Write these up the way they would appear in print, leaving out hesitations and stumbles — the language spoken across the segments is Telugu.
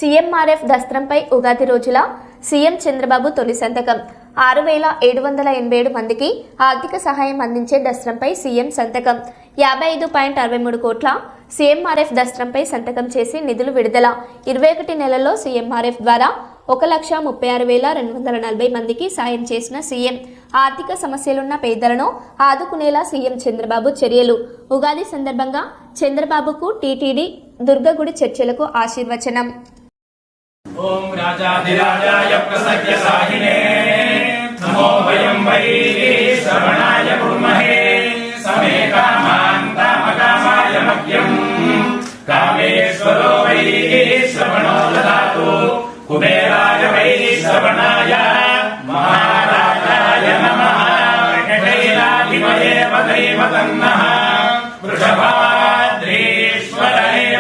సీఎంఆర్ఎఫ్ దస్త్రంపై ఉగాది రోజుల సీఎం చంద్రబాబు తొలి సంతకం. 6,787 మందికి ఆర్థిక సహాయం అందించే దస్త్రంపై సీఎం సంతకం. 55.63 కోట్ల సీఎంఆర్ఎఫ్ దస్త్రంపై సంతకం చేసి నిధులు విడుదల. 21 నెలల్లో సీఎంఆర్ఎఫ్ ద్వారా 1,36,240 మందికి సాయం చేసిన సీఎం. ఆర్థిక సమస్యలున్న పేదలను ఆదుకునేలా సీఎం చంద్రబాబు చర్యలు. ఉగాది సందర్భంగా చంద్రబాబుకు టీటీడీ దుర్గగుడి చర్చలకు ఆశీర్వచనం. ఓం రాజాధిరాజాయ ప్రసజ్య సాహినే నమో వయం వై శ్రవణాయ కుర్మహే సమే కామాన్ కామకామాయ మహ్యం కామేశ్వరో వై శ్రవణో దదాతు కుబేరాయ వై శ్రవణాయ మహారాజాయ నమః వెంకటేశాధిపతే వదైవ తన్నః వృషభాద్రీశ్వరనే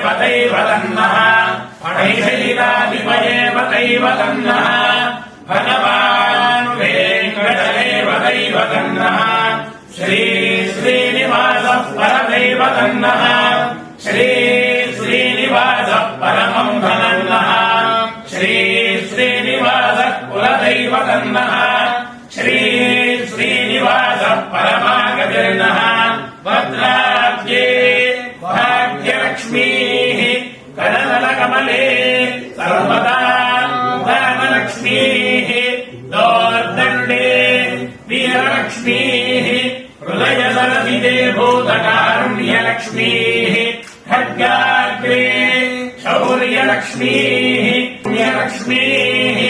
వదైవ తన్నః ఐశైలాధిపయేవ దైవ తన్నః భగవాన్ వెంకటేవ దైవ తన్నః శ్రీ శ్రీనివాసః పరదైవ తన్నః శ్రీ శ్రీనివాసః పరమం ధనన్నః శ్రీ శ్రీనివాసః కులదైవ తన్నః శ్రీ శ్రీనివాసః పరమాగతిర్నః భద్రాద్యే భాగ్యలక్ష్మీః కమలే సర్వదా ధనలక్ష్మీః దోర్దండే వీరలక్ష్మీః హృదయ సరసిదే భూతకారుణ్యలక్ష్మీః ఖడ్గాగ్రే శౌర్యలక్ష్మీః పుణ్యలక్ష్మీః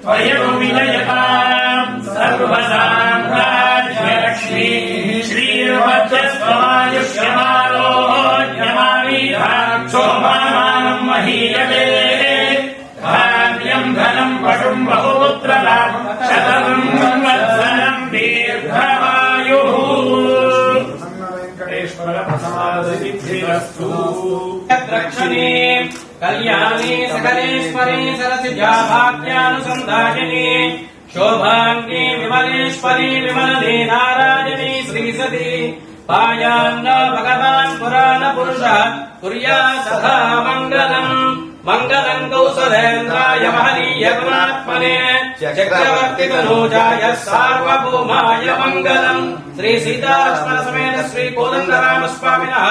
త్వయో విజయతాం సర్వసామ్రాజ్యలక్ష్మీః శ్రీర్వజ్రస్వమాయుష్యమారోగ్యమారీధాక్షోభామానం మహీయతే ధాన్యం ధనం పశుం బహుపుత్రలాభం శతం సంవత్సరం దీర్ఘమాయుః. వెంకటేశ్వర ప్రసాదసిద్ధిరస్తు. రక్షణే కళ్యాణి సకలేశ్వరి సరసిజా భాగ్యానుసంధాయిని శోభాంగి విమలేశ్వరి విమలదే నారాయణి శ్రీసతి పాయాన్న భగవాన్ పురాణ పురుష కుర్యా సదా మంగళం మంగళం కౌసలేంద్రాయ మహనీయ గుణాత్మనే చక్రవర్తి తనూజాయ సార్వభౌమాయ మంగళం. శ్రీ సీతాలక్ష్మణ సమేత శ్రీ కోదండరామ స్వామినః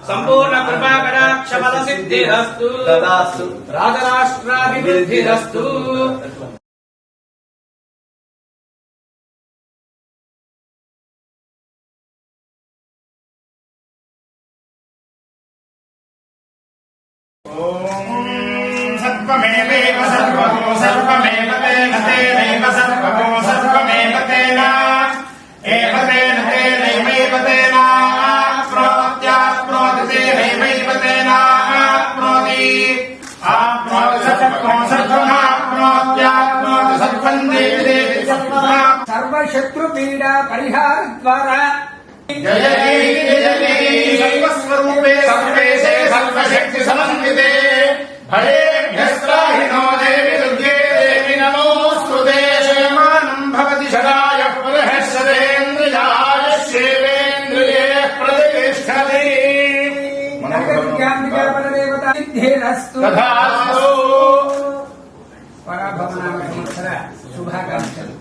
సంపూర్ణ కృపా కటాక్ష ఫల సిద్ధిరస్తు. రాజరాష్ట్రాభివృద్ధిరస్తు. सर्वमेव सर्वतो सर्वमेव तेन तेनैव सर्वतो सर्वमेव तेन एव तेन तेनैव तेन आप्नोत्याप्नोति तेनैव तेन आप्नोति आप्नोति सर्वं सर्वमाप्नोत्याप्नोति सर्वं देवि देवि सर्वशत्रुपीडा परिहार द्वारा जय जय सर्वस्वरूपे सर्वेशे सर्वशक्ति समन्विते भयेभ्यस्त्राहिनो देवि दुर्गे देवि नमोऽस्तुते. शयमानं भवति शराय पुनः शरेन्द्रियाय शिवेन्द्रिये प्रतिष्ठति. नगरज्ञानिका परदेवता सिद्धिरस्तु. तथास्तु. पराभवनाम संवत्सर शुभाकांक्षलु.